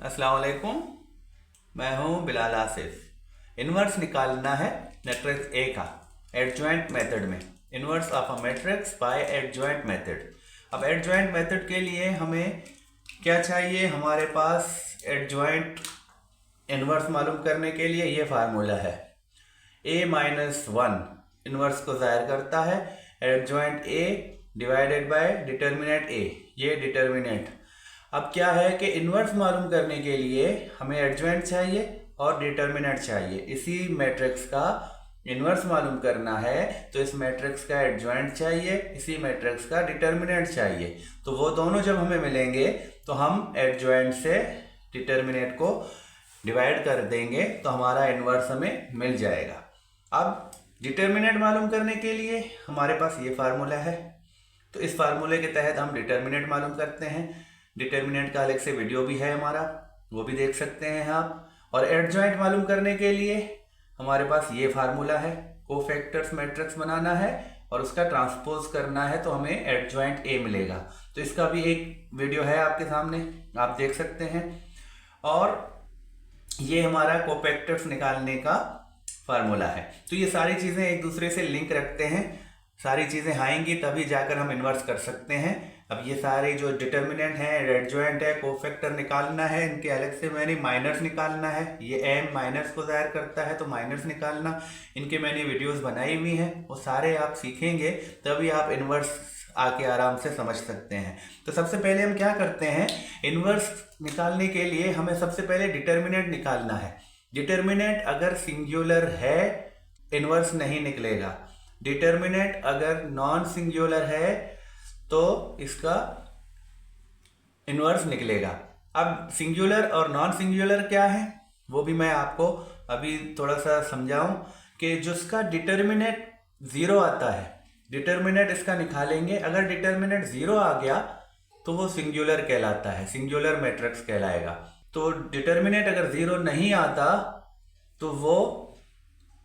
अस्सलाम वालेकुम। मैं हूं बिलाल आसिफ। इन्वर्स निकालना है मैट्रिक्स ए का एडजॉइंट मेथड में। Inverse of a matrix bye adjoint method. अब एडजॉइंट मेथड के लिए हमें क्या चाहिए? हमारे पास एडजॉइंट इन्वर्स मालूम करने के लिए ये फार्मूला है, a-1 इन्वर्स को ज़ाहिर करता है adjoint a divided by determinant a। ये डिटर्मिनेंट। अब क्या है कि इन्वर्स मालूम करने के लिए हमें एडजॉइंट चाहिए और डिटर्मिनेंट चाहिए। इसी मैट्रिक्स का इन्वर्स मालूम करना है तो इस मैट्रिक्स का एडजॉइंट चाहिए, इसी मैट्रिक्स का डिटर्मिनेंट चाहिए। तो वो दोनों जब हमें मिलेंगे तो हम एडजॉइंट से डिटर्मिनेंट को डिवाइड कर देंगे तो हमारा इन्वर्स हमें मिल जाएगा। अब डिटर्मिनेंट मालूम करने के लिए हमारे पास ये फार्मूला है, तो इस फार्मूले के तहत हम डिटर्मिनेंट मालूम करते हैं। डिटर्मिनेंट का अलग से वीडियो भी है हमारा, वो भी देख सकते हैं आप। और एडजॉइंट मालूम करने के लिए हमारे पास ये फार्मूला है, कोफैक्टर्स मैट्रिक्स बनाना है और उसका ट्रांसपोज करना है तो हमें एडजॉइंट ए मिलेगा। तो इसका भी एक वीडियो है आपके सामने, आप देख सकते हैं। और ये हमारा कोफैक्टर्स निकालने का फार्मूला है। तो ये सारी चीज़ें एक दूसरे से लिंक रखते हैं, सारी चीज़ें आएंगी तभी जाकर हम इन्वर्स कर सकते हैं। अब ये सारे जो डिटर्मिनेंट हैं, एडजॉइंट है, कोफैक्टर निकालना है, इनके अलग से मैंने माइनर्स निकालना है। ये एम माइनर्स को ज़ाहिर करता है तो माइनर्स निकालना, इनके मैंने वीडियोस बनाई हुई हैं, वो सारे आप सीखेंगे तभी आप इन्वर्स आके आराम से समझ सकते हैं। तो सबसे पहले हम क्या करते हैं, इन्वर्स निकालने के लिए हमें सबसे पहले डिटर्मिनेंट निकालना है। डिटर्मिनेंट अगर सिंगुलर है इन्वर्स नहीं निकलेगा, डिटर्मिनेंट अगर नॉन सिंगुलर है तो इसका इन्वर्स निकलेगा। अब सिंगुलर और नॉन सिंगुलर क्या है वो भी मैं आपको अभी थोड़ा सा समझाऊं कि जिसका डिटर्मिनेंट ज़ीरो आता है, डिटर्मिनेंट इसका निकालेंगे। अगर डिटर्मिनेंट ज़ीरो आ गया तो वो सिंगुलर कहलाता है, सिंगुलर मैट्रिक्स कहलाएगा। तो डिटर्मिनेंट अगर ज़ीरो नहीं आता तो वो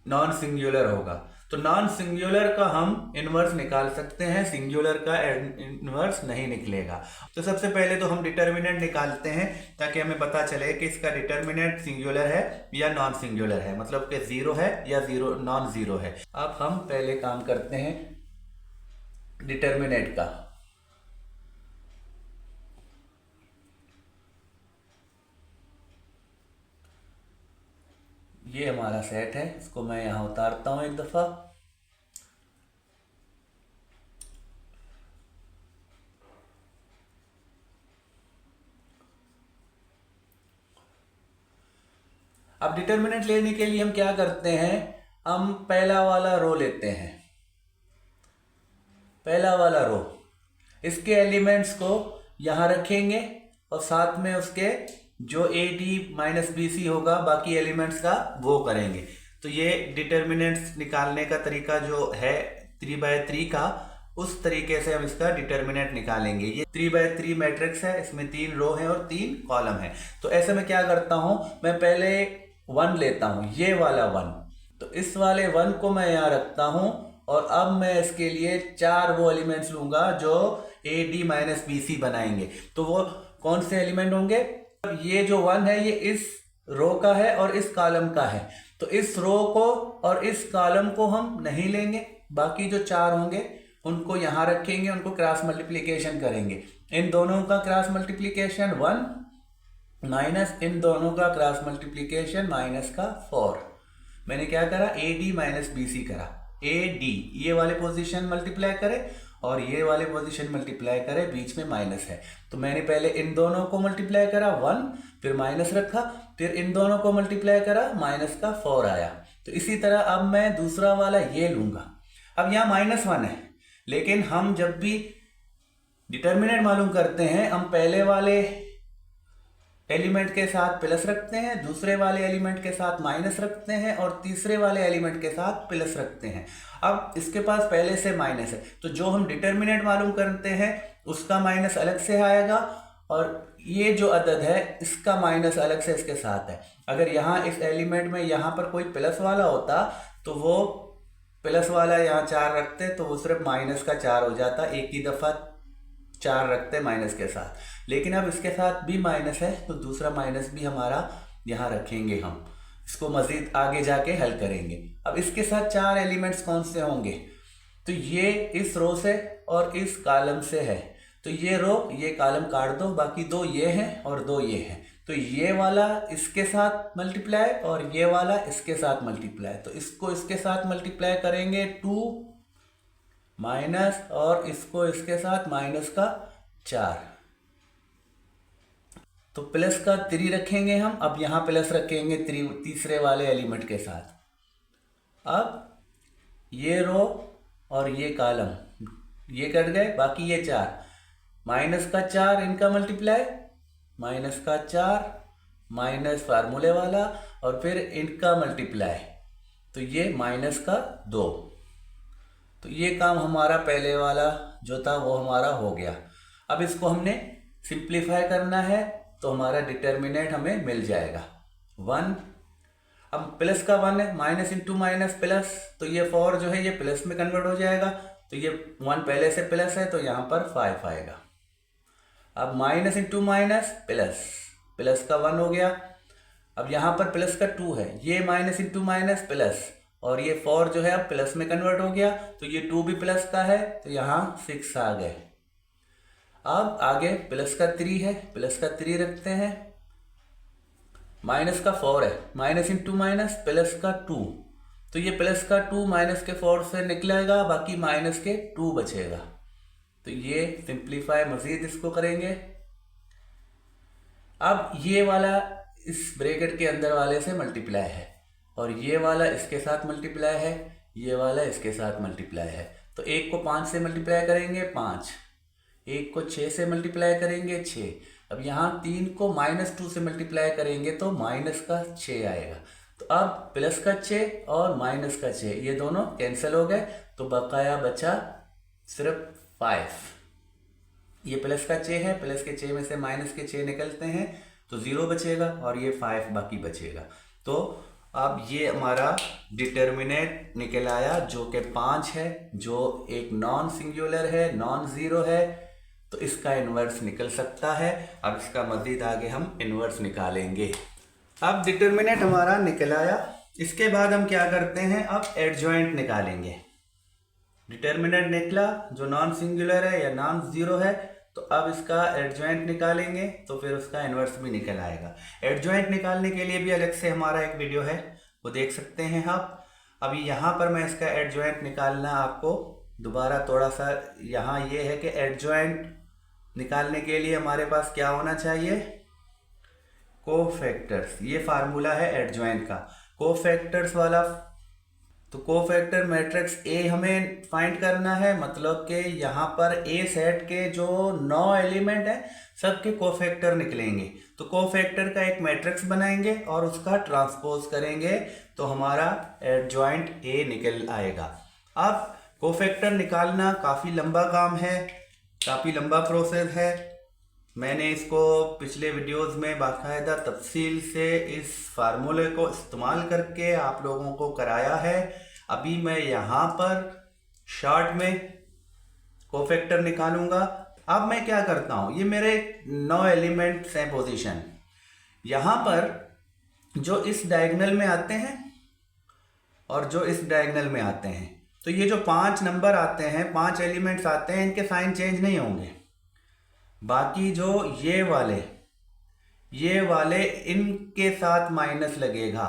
नॉन सिंगुलर होगा। तो नॉन सिंगुलर का हम इन्वर्स निकाल सकते हैं, सिंगुलर का इन्वर्स नहीं निकलेगा। तो सबसे पहले तो हम डिटर्मिनेंट निकालते हैं ताकि हमें पता चले कि इसका डिटर्मिनेंट सिंगुलर है या नॉन सिंगुलर है, मतलब कि ज़ीरो है या ज़ीरो नॉन ज़ीरो है। अब हम पहले काम करते हैं डिटर्मिनेंट का। ये हमारा सेट है, इसको मैं यहाँ उतारता हूँ एक दफ़ा। अब डिटर्मिनेंट लेने के लिए हम क्या करते हैं, हम पहला वाला रो लेते हैं। पहला वाला रो, इसके एलिमेंट्स को यहाँ रखेंगे और साथ में उसके जो A D minus B C होगा बाकी एलिमेंट्स का वो करेंगे। तो ये डिटर्मिनेंट्स निकालने का तरीका जो है 3x3 का, उस तरीके से हम इसका डिटर्मिनेंट निकालेंगे। ये 3x3 मैट्रिक्स है, इसमें 3 रो है और 3 कॉलम है। तो ऐसे में क्या करता हूं, मैं पहले 1 लेता हूं, ये वाला 1। तो इस वाले 1 को मैं यहाँ रखता हूं और अब मैं इसके लिए 4 वो एलिमेंट्स लूंगा जो A D minus B C बनाएंगे। तो वो कौन से एलिमेंट होंगे? ये जो 1 है ये इस रो का है और इस कॉलम का है। तो इस रो को और इस कॉलम को हम नहीं लेंगे, बाकी जो 4 होंगे उनको यहाँ रखेंगे, उनको क्रॉस मल्टीप्लिकेशन करेंगे। इन दोनों का क्रॉस मल्टीप्लिकेशन 1 माइनस इन दोनों का क्रॉस मल्टीप्लिकेशन माइनस का 4। मैंने क्या करा, A D minus B C करा। ए डी ये वाले पोजीशन मल्टीप्लाई करे और ये वाले पोजीशन मल्टीप्लाई करे, बीच में माइनस है। तो मैंने पहले इन दोनों को मल्टीप्लाई करा 1, फिर माइनस रखा, फिर इन दोनों को मल्टीप्लाई करा, माइनस का 4 आया। तो इसी तरह अब मैं दूसरा वाला ये लूंगा। अब यहाँ -1 है, लेकिन हम जब भी डिटर्मिनेंट मालूम करते हैं हम पहले वाले एलिमेंट के साथ प्लस रखते हैं, दूसरे वाले एलिमेंट के साथ माइनस रखते हैं और तीसरे वाले एलिमेंट के साथ प्लस रखते हैं। अब इसके पास पहले से माइनस है तो जो हम डिटर्मिनेंट मालूम करते हैं उसका माइनस अलग से आएगा और ये जो अदद है इसका माइनस अलग से इसके साथ है। अगर यहाँ इस एलिमेंट में यहाँ पर कोई प्लस वाला होता तो वो प्लस वाला यहाँ 4 रखते तो वो सिर्फ माइनस का 4 हो जाता, एक ही दफ़ा 4 रखते माइनस के साथ। लेकिन अब इसके साथ भी माइनस है तो दूसरा माइनस भी हमारा यहाँ रखेंगे हम, इसको मज़ीद आगे जाके हल करेंगे। अब इसके साथ 4 एलिमेंट्स कौन से होंगे, तो ये इस रो से और इस कॉलम से है, तो ये रो ये कॉलम काट दो, बाकी 2 ये हैं और 2 ये हैं, तो ये वाला इसके साथ मल्टीप्लाई और ये वाला इसके साथ मल्टीप्लाई, तो इसको इसके साथ मल्टीप्लाई करेंगे 2 माइनस और इसको इसके साथ माइनस का 4, तो प्लस का 3 रखेंगे हम। अब यहाँ प्लस रखेंगे तीसरे वाले एलिमेंट के साथ। अब ये रो और ये कॉलम ये कट गए, बाकी ये 4 माइनस का 4 इनका मल्टीप्लाई, माइनस का 4 माइनस फार्मूले वाला और फिर इनका मल्टीप्लाई, तो ये माइनस का 2। तो ये काम हमारा पहले वाला जो था वो हमारा हो गया। अब इसको हमने सिंप्लीफाई करना है तो हमारा डिटर्मिनेंट हमें मिल जाएगा 1। अब प्लस का 1 है, माइनस इंटू माइनस प्लस, तो ये 4 जो है ये प्लस में कन्वर्ट हो जाएगा, तो ये 1 पहले से प्लस है तो यहाँ पर 5 आएगा। अब minus into minus plus, plus का 1 हो गया। अब यहाँ पर प्लस का 2 है, ये माइनस इंटू माइनस प्लस और ये 4 जो है अब प्लस में कन्वर्ट हो गया, तो ये 2 भी प्लस का है तो यहाँ 6 आ गए। अब आगे प्लस का 3 है, प्लस का 3 रखते हैं, माइनस का 4 है, माइनस इंटू माइनस प्लस का 2, तो ये प्लस का 2 माइनस के 4 से निकलेगा, बाकी माइनस के 2 बचेगा, तो ये सिंप्लीफाई मजीद इसको करेंगे। अब ये वाला इस ब्रैकेट के अंदर वाले से मल्टीप्लाई है और ये वाला इसके साथ मल्टीप्लाई है, ये वाला इसके साथ मल्टीप्लाई है, तो 1 को 5 से मल्टीप्लाई करेंगे 5, 1 को 6 से मल्टीप्लाई करेंगे 6। अब यहाँ 3 को -2 से मल्टीप्लाई करेंगे तो माइनस का 6 आएगा, तो अब प्लस का 6 और माइनस का 6 ये दोनों कैंसिल हो गए, तो बकाया बचा सिर्फ 5। ये प्लस का 6 है, प्लस के 6 में से माइनस के 6 निकलते हैं तो 0 बचेगा और ये 5 बाकी बचेगा। तो अब ये हमारा डिटर्मिनेंट निकल आया जो कि 5 है, जो एक नॉन सिंगुलर है, नॉन ज़ीरो है, तो इसका इन्वर्स निकल सकता है। अब इसका मज़ीद आगे हम इन्वर्स निकालेंगे। अब डिटर्मिनेंट हमारा निकल आया, इसके बाद हम क्या करते हैं, अब एडजॉइंट निकालेंगे। डिटर्मिनेंट निकला जो नॉन सिंगुलर है या नॉन ज़ीरो है, तो अब इसका एडजॉइंट निकालेंगे तो फिर उसका इन्वर्स भी निकल आएगा। एडजॉइंट निकालने के लिए भी अलग से हमारा एक वीडियो है, वो देख सकते हैं आप। अभी यहाँ पर मैं इसका एडजॉइंट निकालना आपको दोबारा थोड़ा सा, यहाँ ये है कि एडजॉइंट निकालने के लिए हमारे पास क्या होना चाहिए, कोफैक्टर्स। ये फार्मूला है एडजॉइंट का, कोफैक्टर्स वाला। तो कोफैक्टर मैट्रिक्स ए हमें फाइंड करना है, मतलब कि यहाँ पर ए सेट के जो 9 एलिमेंट हैं सबके कोफैक्टर निकलेंगे, तो कोफैक्टर का एक मैट्रिक्स बनाएंगे और उसका ट्रांसपोज करेंगे तो हमारा एडजॉइंट ए निकल आएगा। अब कोफैक्टर निकालना काफ़ी लंबा काम है, काफ़ी लंबा प्रोसेस है। मैंने इसको पिछले वीडियोस में बाकायदा तफसील से इस फार्मूले को इस्तेमाल करके आप लोगों को कराया है। अभी मैं यहाँ पर शॉर्ट में कोफैक्टर निकालूंगा। अब मैं क्या करता हूँ, ये मेरे 9 एलिमेंट्स हैं पोजीशन, यहाँ पर जो इस डायगोनल में आते हैं और जो इस डायगोनल में आते हैं, तो ये जो 5 नंबर आते हैं, 5 एलिमेंट्स आते हैं, इनके साइन चेंज नहीं होंगे। बाकी जो ये वाले इनके साथ माइनस लगेगा।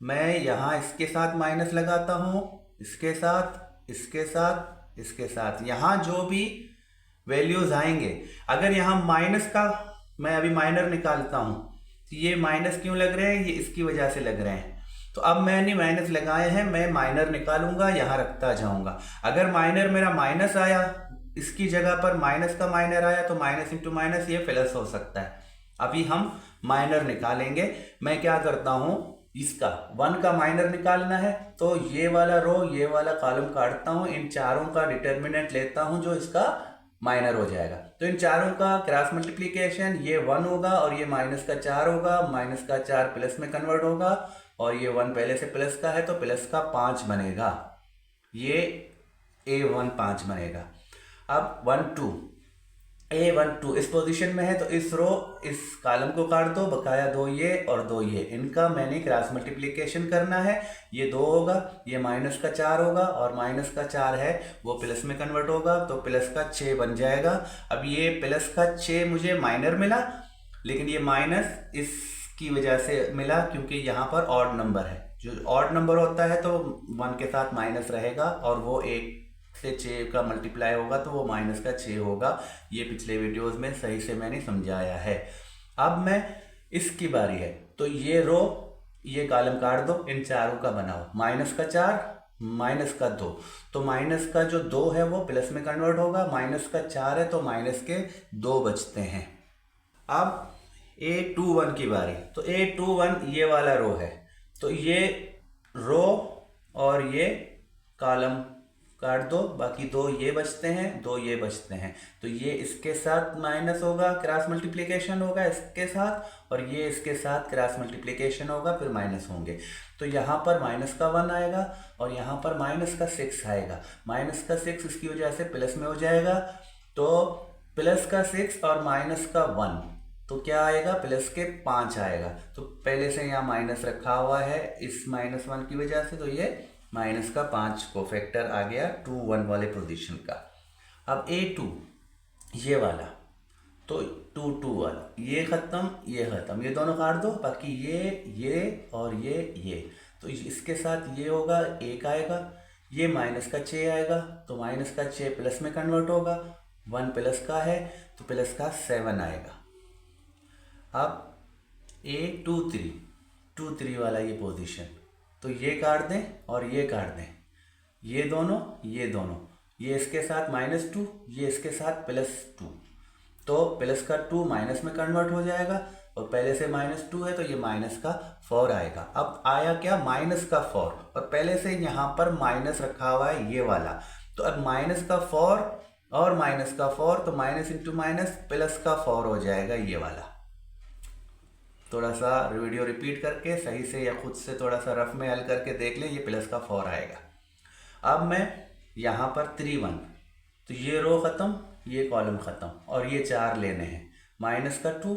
मैं यहाँ इसके साथ माइनस लगाता हूँ, इसके साथ, इसके साथ, इसके साथ, यहाँ जो भी वैल्यूज आएंगे, अगर यहाँ माइनस का मैं अभी माइनर निकालता हूँ तो ये माइनस क्यों लग रहे हैं, ये इसकी वजह से लग रहे हैं। तो अब मैंने माइनस लगाए हैं, मैं माइनर निकालूंगा, यहाँ रखता जाऊंगा। अगर माइनर मेरा माइनस आया, इसकी जगह पर माइनस का माइनर आया, तो माइनस इंटू माइनस ये प्लस हो सकता है। अभी हम माइनर निकालेंगे। मैं क्या करता हूँ, इसका 1 का माइनर निकालना है, तो ये वाला रो ये वाला कॉलम काटता हूँ, इन चारों का डिटर्मिनेंट लेता हूँ जो इसका माइनर हो जाएगा। तो इन चारों का क्रॉस मल्टीप्लिकेशन, ये 1 होगा और ये माइनस का 4 होगा, माइनस का 4 प्लस में कन्वर्ट होगा और ये 1 पहले से प्लस का है तो प्लस का 5 बनेगा, ये A1 5 बनेगा। अब 1 2 A12 इस पोजीशन में है, तो इस रो इस कॉलम को काट दो, बकाया दो ये और दो ये, इनका मैंने क्रॉस मल्टीप्लिकेशन करना है। ये 2 होगा, ये -4 होगा, और -4 है वो प्लस में कन्वर्ट होगा, तो +6 बन जाएगा। अब ये +6 मुझे माइनर मिला, लेकिन ये माइनस इसकी वजह से मिला क्योंकि यहाँ पर ऑड नंबर है। जो ऑड नंबर होता है तो 1 के साथ माइनस रहेगा, और वो 1 से 6 का मल्टीप्लाई होगा तो वो -6 होगा। ये पिछले वीडियोस में सही से मैंने समझाया है। अब मैं इसकी बारी है, तो ये रो ये कॉलम काट दो, इन चारों का बनाओ। -4 -2, तो माइनस का जो 2 है वो प्लस में कन्वर्ट होगा, -4 है तो माइनस के 2 बचते हैं। अब A21 की बारी, तो A21 ये वाला रो है, तो ये रो और ये कॉलम काट दो, बाकी 2 ये बचते हैं, 2 ये बचते हैं, तो ये इसके साथ माइनस होगा, क्रॉस मल्टीप्लिकेशन होगा इसके साथ, और ये इसके साथ क्रॉस मल्टीप्लिकेशन होगा, फिर माइनस होंगे। तो यहाँ पर -1 आएगा और यहाँ पर -6 आएगा। -6 इसकी वजह से प्लस में हो जाएगा, तो +6 और -1, तो क्या आएगा, +5 आएगा। तो पहले से यहाँ माइनस रखा हुआ है इस -1 की वजह से, तो ये -5 को फैक्टर आ गया 2 1 वाले पोजीशन का। अब A2 ये वाला, तो 2 2 वाला, ये ख़त्म ये ख़त्म, ये दोनों काट दो, बाकी ये और ये, तो इसके साथ ये होगा, 1 आएगा, ये -6 आएगा, तो -6 प्लस में कन्वर्ट होगा, 1 प्लस का है तो प्लस का 7 आएगा। अब A23 वाला ये पोजीशन, तो ये काट दें और ये काट दें, ये दोनों ये इसके साथ -2, ये इसके साथ +2, तो प्लस का 2 माइनस में कन्वर्ट हो जाएगा, और पहले से -2 है तो ये -4 आएगा। अब आया क्या, -4, और पहले से यहाँ पर माइनस रखा हुआ है ये वाला, तो अब -4 और -4, तो माइनस इंटू माइनस +4 हो जाएगा ये वाला। थोड़ा सा वीडियो रिपीट करके सही से या खुद से थोड़ा सा रफ में हल करके देख लें, ये +4 आएगा। अब मैं यहाँ पर 3 1, तो ये रो ख़त्म, ये कॉलम ख़त्म, और ये 4 लेने हैं, -2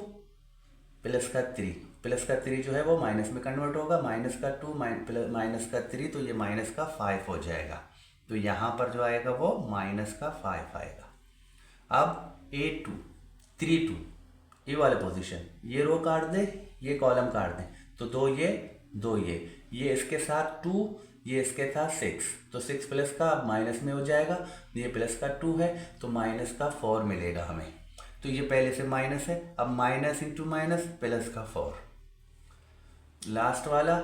+3 जो है वो माइनस में कन्वर्ट होगा, -2 -3, तो ये -5 हो जाएगा, तो यहाँ पर जो आएगा वो -5 आएगा। अब A2 3 2 ये वाले पोजीशन, ये रो काट दे, ये कॉलम काट दें, तो 2 ये इसके साथ 2, ये इसके साथ 6, तो 6 प्लस का अब माइनस में हो जाएगा, ये प्लस का 2 है तो -4 मिलेगा हमें, तो ये पहले से माइनस है, अब माइनस इंटू माइनस +4। लास्ट वाला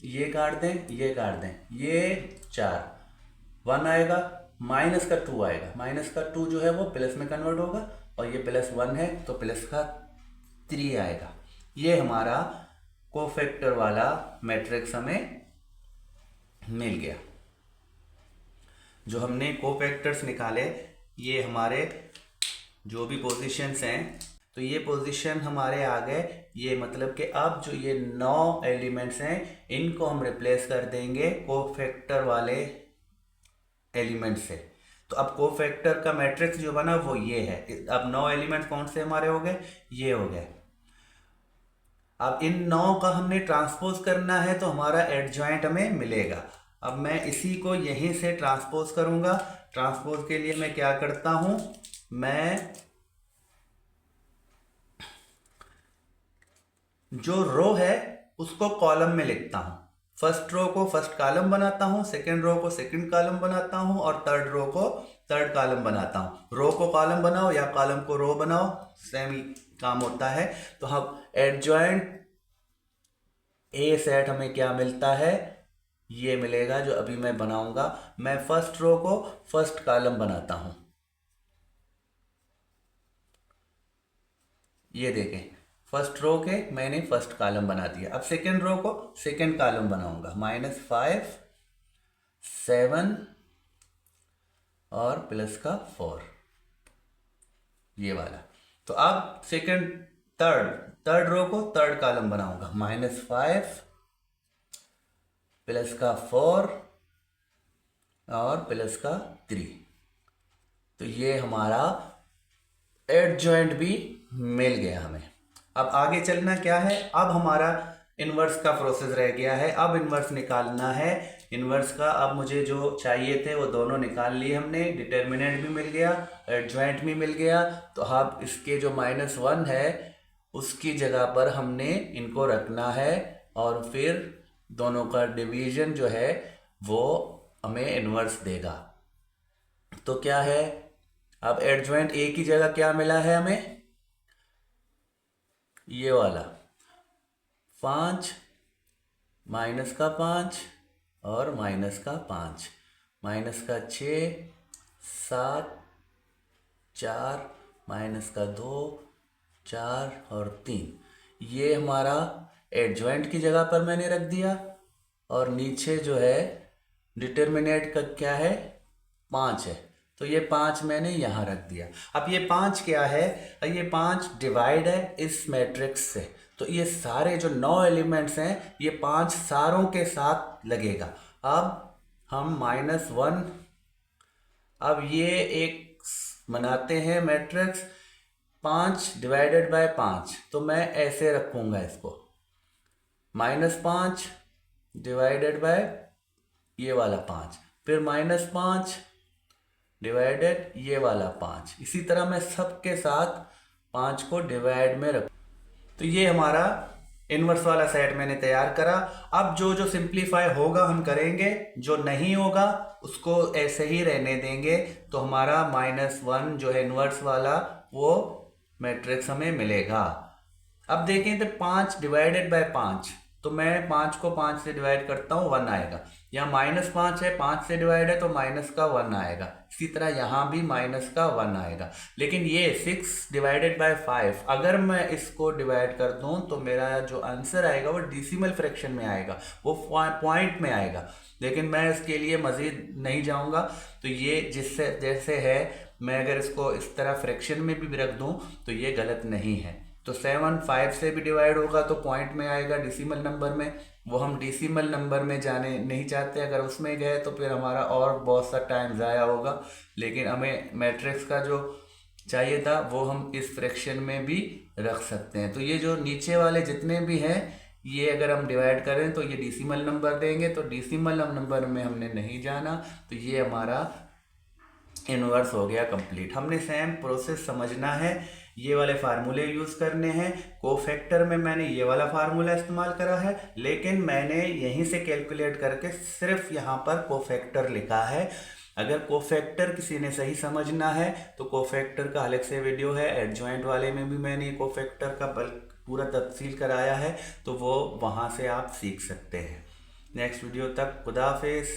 ये काट दें, ये 4 1 आएगा, -2 आएगा, -2 जो है वो प्लस में कन्वर्ट होगा, और ये +1 है तो +3 आएगा। ये हमारा कोफैक्टर वाला मैट्रिक्स हमें मिल गया। जो हमने कोफैक्टर्स निकाले, ये हमारे जो भी पोजीशंस हैं, तो ये पोजीशन हमारे आ गए। ये मतलब कि अब जो ये 9 एलिमेंट्स हैं, इनको हम रिप्लेस कर देंगे कोफैक्टर वाले एलिमेंट से। तो अब कोफैक्टर का मैट्रिक्स जो बना वो ये है। अब 9 एलिमेंट कौन से हमारे हो गए, ये हो गए। अब इन 9 का हमने ट्रांसपोज करना है, तो हमारा एडजॉइंट हमें मिलेगा। अब मैं इसी को यहीं से ट्रांसपोज करूंगा। ट्रांसपोज के लिए मैं क्या करता हूं, मैं जो रो है उसको कॉलम में लिखता हूं। फर्स्ट रो को फर्स्ट कॉलम बनाता हूं, सेकंड रो को सेकंड कॉलम बनाता हूं, और थर्ड रो को थर्ड कॉलम बनाता हूं। रो को कॉलम बनाओ या कॉलम को रो बनाओ, सेम ही काम होता है। तो हम एडजॉइंट ए सेट हमें क्या मिलता है, ये मिलेगा जो अभी मैं बनाऊंगा। मैं फर्स्ट रो को फर्स्ट कॉलम बनाता हूं, ये देखें, फर्स्ट रो के मैंने फर्स्ट कॉलम बना दिया। अब सेकंड रो को सेकंड कॉलम बनाऊंगा, -5 7 और +4, ये वाला। तो अब सेकंड थर्ड रो को थर्ड कॉलम बनाऊंगा, -5 +4 और +3। तो ये हमारा एडजॉइंट भी मिल गया हमें। अब आगे चलना क्या है, अब हमारा इन्वर्स का प्रोसेस रह गया है। अब इन्वर्स निकालना है। इन्वर्स का अब मुझे जो चाहिए थे वो दोनों निकाल लिए हमने, डिटर्मिनेंट भी मिल गया, एडजॉइंट भी मिल गया। तो अब इसके जो -1 है उसकी जगह पर हमने इनको रखना है और फिर दोनों का डिवीजन जो है वो हमें इन्वर्स देगा। तो क्या है, अब एडजॉइंट ए की जगह क्या मिला है हमें, ये वाला 5 -5 और -5, -6 7 4 -2 4 और 3, ये हमारा एडजॉइंट की जगह पर मैंने रख दिया। और नीचे जो है डिटर्मिनेंट का क्या है, 5 है, तो ये 5 मैंने यहाँ रख दिया। अब ये 5 क्या है, ये 5 डिवाइड है इस मैट्रिक्स से, तो ये सारे जो 9 एलिमेंट्स हैं ये 5 सारों के साथ लगेगा। अब हम -1, अब ये एक बनाते हैं मैट्रिक्स 5 डिवाइडेड बाय 5, तो मैं ऐसे रखूँगा इसको, -5 डिवाइडेड बाय ये वाला 5, फिर -5 डिवाइडेड ये वाला 5, इसी तरह मैं सबके साथ 5 को डिवाइड में रख। तो ये हमारा इन्वर्स वाला सेट मैंने तैयार करा। अब जो जो सिंप्लीफाई होगा हम करेंगे, जो नहीं होगा उसको ऐसे ही रहने देंगे। तो हमारा -1 जो है इन्वर्स वाला वो मैट्रिक्स हमें मिलेगा। अब देखें तो 5 डिवाइडेड बाय 5, तो मैं 5 को 5 से डिवाइड करता हूँ, 1 आएगा। यहाँ -5 है, 5 से डिवाइड है तो माइनस का 1 आएगा। इसी तरह यहाँ भी माइनस का 1 आएगा। लेकिन ये 6 डिवाइडेड बाय 5, अगर मैं इसको डिवाइड कर दूँ तो मेरा जो आंसर आएगा वो डेसिमल फ्रैक्शन में आएगा, वो पॉइंट में आएगा। लेकिन मैं इसके लिए मज़ीद नहीं जाऊँगा। तो ये जिससे जैसे है, मैं अगर इसको इस तरह फ्रैक्शन में भी रख दूँ तो ये गलत नहीं है। तो 7 5 से भी डिवाइड होगा तो पॉइंट में आएगा, डेसिमल नंबर में। वो हम डेसिमल नंबर में जाने नहीं चाहते, अगर उसमें गए तो फिर हमारा और बहुत सा टाइम ज़ाया होगा। लेकिन हमें मैट्रिक्स का जो चाहिए था वो हम इस फ्रैक्शन में भी रख सकते हैं। तो ये जो नीचे वाले जितने भी हैं ये अगर हम डिवाइड करें तो ये डेसिमल नंबर देंगे, तो डेसिमल नंबर में हमने नहीं जाना। तो ये हमारा इन्वर्स हो गया कंप्लीट। हमने सेम प्रोसेस समझना है, ये वाले फार्मूले यूज़ करने हैं। कोफैक्टर में मैंने ये वाला फार्मूला इस्तेमाल करा है, लेकिन मैंने यहीं से कैलकुलेट करके सिर्फ यहाँ पर कोफैक्टर लिखा है। अगर कोफैक्टर किसी ने सही समझना है तो कोफैक्टर का अलग से वीडियो है। एडजॉइंट वाले में भी मैंने कोफैक्टर का पूरा तफसील कराया है, तो वो वहाँ से आप सीख सकते हैं। नेक्स्ट वीडियो तक खुदा हाफिज़।